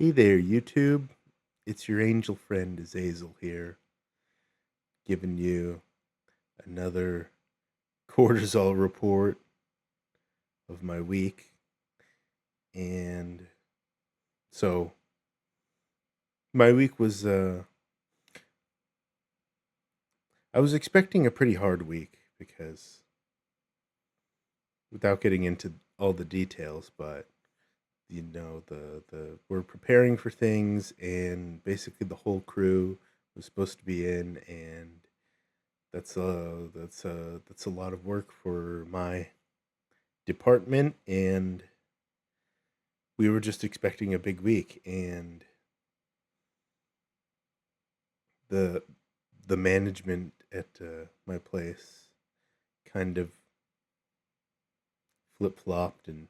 Hey there, YouTube. It's your angel friend Azazel here, giving you another cortisol report of my week. And so, my week was, I was expecting a pretty hard week because, without getting into all the details, but we're preparing for things, and basically the whole crew was supposed to be in, and that's a lot of work for my department, and we were just expecting a big week, and the the management at my place kind of flip flopped and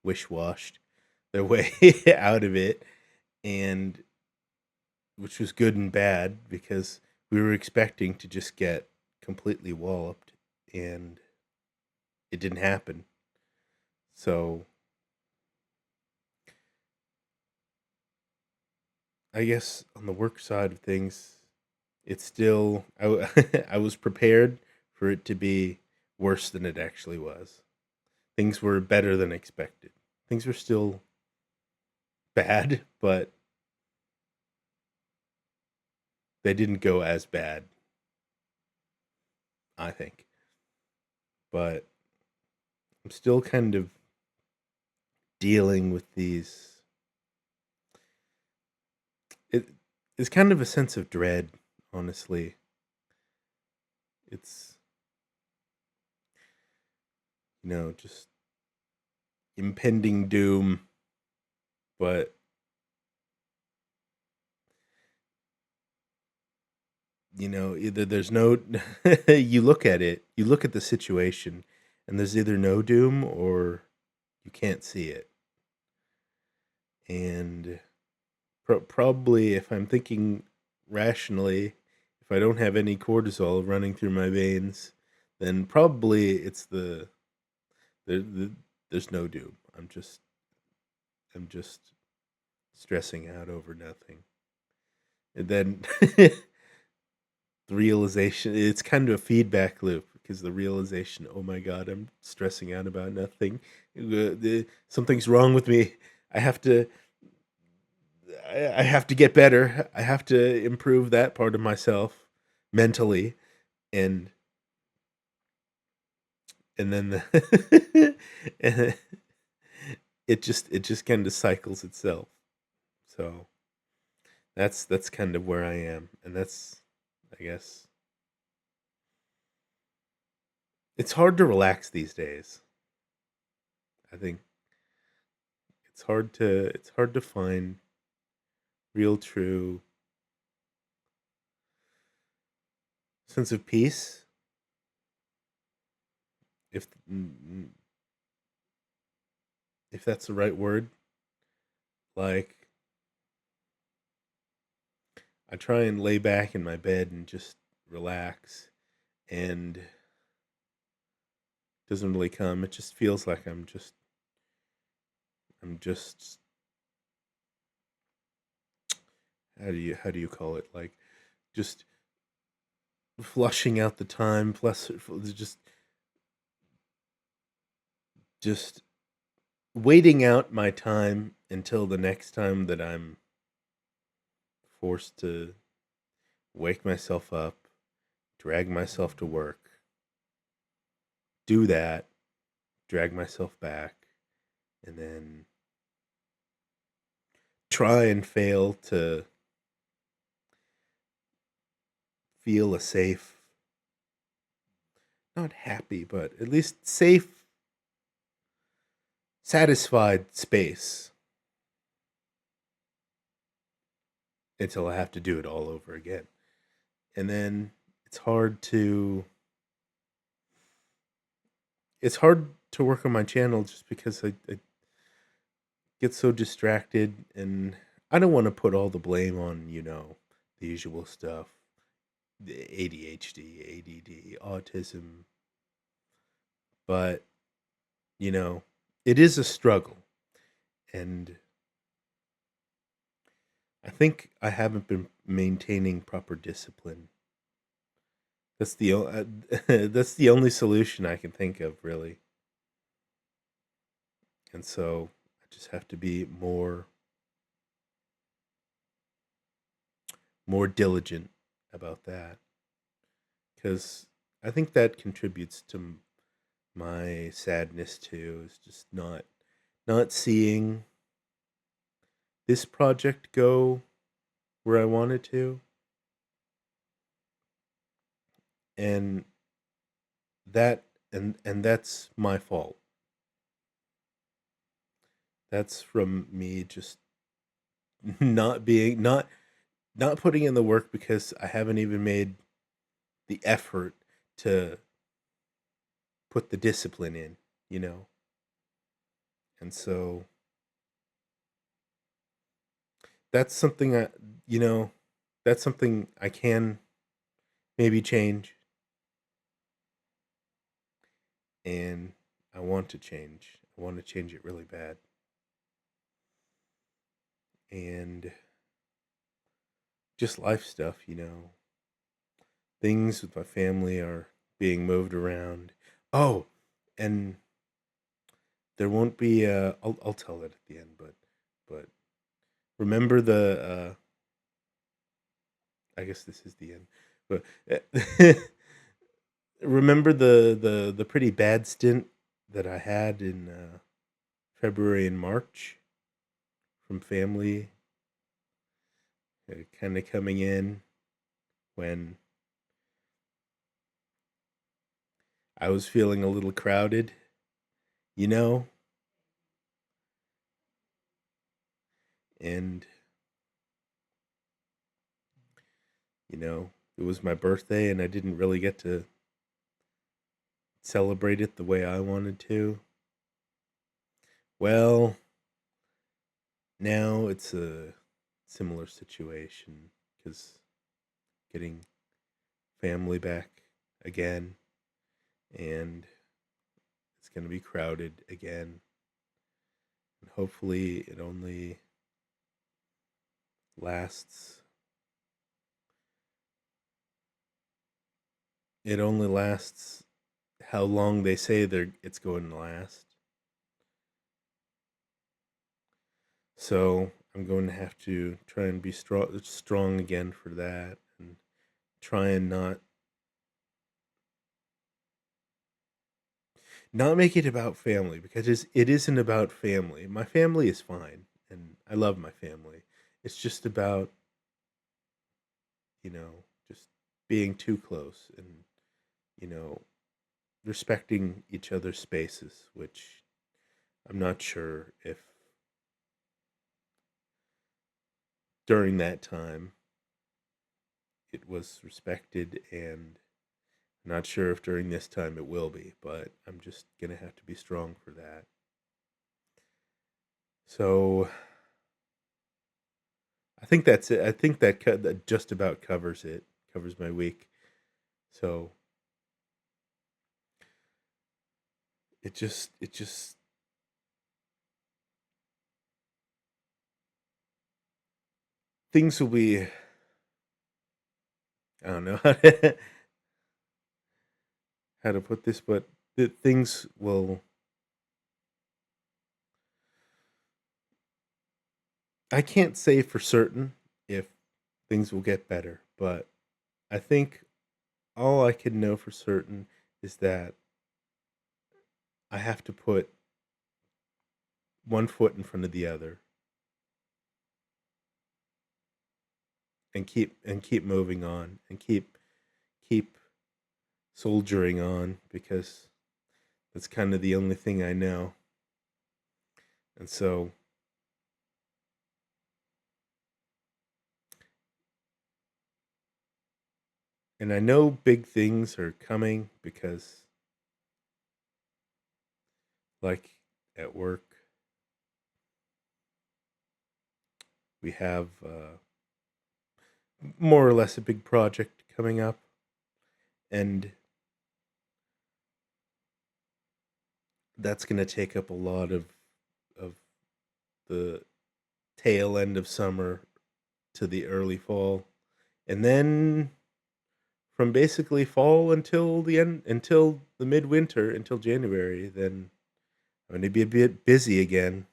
wish washed their way out of it, and which was good and bad because we were expecting to just get completely walloped, and it didn't happen. So I guess on the work side of things, it's still I was prepared for it to be worse than it actually was. Things were better than expected. Things were still bad, but they didn't go as bad, I think. But I'm still kind of dealing with these. It is kind of a sense of dread, honestly. It's, just impending doom, but either there's no you look at it, you look at the situation, and there's either no doom or you can't see it. And probably, if I'm thinking rationally, if I don't have any cortisol running through my veins, then probably it's the there's no doom. I'm just stressing out over nothing. And then the realization, it's kind of a feedback loop, because the realization, oh my god, I'm stressing out about nothing. Something's wrong with me. I have to I have to get better. I have to improve that part of myself mentally, and then and it just kind of cycles itself. So that's kind of where I am, and that's, I guess, it's hard to relax these days. I think it's hard to find real true sense of peace, if if that's the right word. Like, I try and lay back in my bed and just relax, and it doesn't really come. It just feels like I'm just how do you call it? Like, just flushing out the time, plus just waiting out my time until the next time that I'm forced to wake myself up, drag myself to work, do that, drag myself back, and then try and fail to feel a safe, not happy, but at least safe, satisfied space until I have to do it all over again. And then it's hard to it's hard to work on my channel, just because I get so distracted, and I don't want to put all the blame on, the usual stuff, the ADHD, ADD, autism, but you know, it is a struggle, and think I haven't been maintaining proper discipline. That's the only solution I can think of, really. And so I just have to be more diligent about that, because I think that contributes to my sadness too. Is just not seeing this project go where I want it to, and that and that's my fault. That's from me just not being not putting in the work, because I haven't even made the effort to put the discipline in, you know? And so that's something you know, that's something I can maybe change, and I want to change. I want to change it really bad. And just life stuff, things with my family are being moved around. Oh, and there won't be I'll tell that at the end, but remember the I guess this is the end. But remember the pretty bad stint that I had in February and March from family kind of coming in when I was feeling a little crowded, you know, and it was my birthday and I didn't really get to celebrate it the way I wanted to. Well, now it's a similar situation, because getting family back again, and it's going to be crowded again. And hopefully lasts it only lasts how long they say it's going to last. So I'm going to have to try and be strong again for that, and try and not make it about family, because it isn't about family. My family is fine, and I love my family. It's just about, just being too close, and, you know, respecting each other's spaces, which I'm not sure if during that time it was respected, and I'm not sure if during this time it will be, but I'm just going to have to be strong for that. So I think that's it. I think that just about covers it, covers my week. So it just things will be, I don't know how to put this, but things will, I can't say for certain if things will get better, but I think all I can know for certain is that I have to put one foot in front of the other, and keep moving on, and keep soldiering on, because that's kind of the only thing I know. And so, and I know big things are coming, because, like, at work, we have more or less a big project coming up, and that's going to take up a lot of the tail end of summer, to the early fall. And then from basically fall until the end, until the midwinter, until January, then I'm going to be a bit busy again.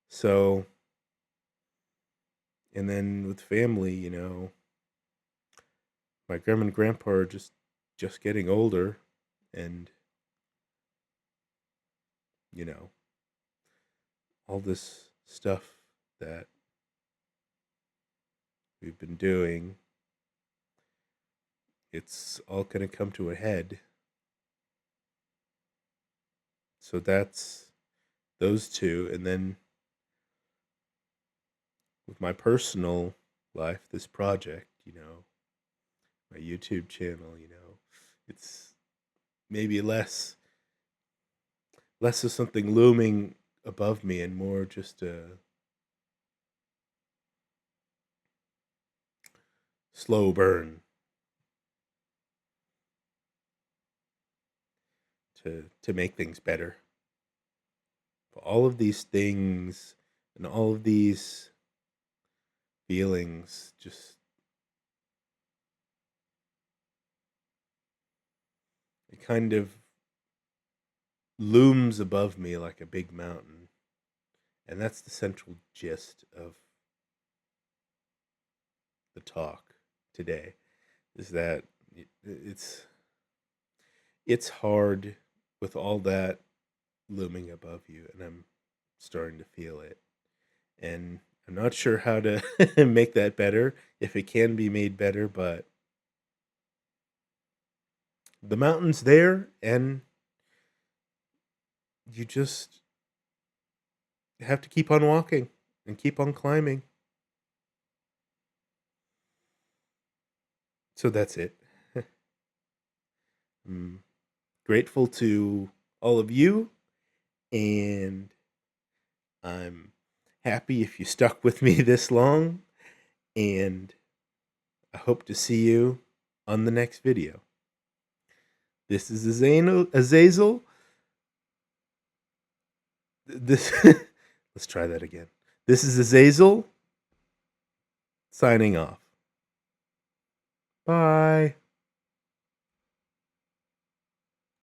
So, and then with family, my grandma and grandpa are just getting older, and you know, all this stuff that we've been doing, it's all going to come to a head. So that's those two. And then with my personal life, this project, my YouTube channel, it's maybe less of something looming above me and more just a slow burn to make things better. But all of these things and all of these feelings just, it kind of looms above me like a big mountain. And that's the central gist of the talk today, is that it's it's hard with all that looming above you, and I'm starting to feel it. And I'm not sure how to make that better, if it can be made better, but the mountain's there, and you just have to keep on walking and keep on climbing. So that's it. I'm grateful to all of you, and I'm happy if you stuck with me this long, and I hope to see you on the next video. This is Azazel. This let's try that again. This is Azazel signing off. Bye.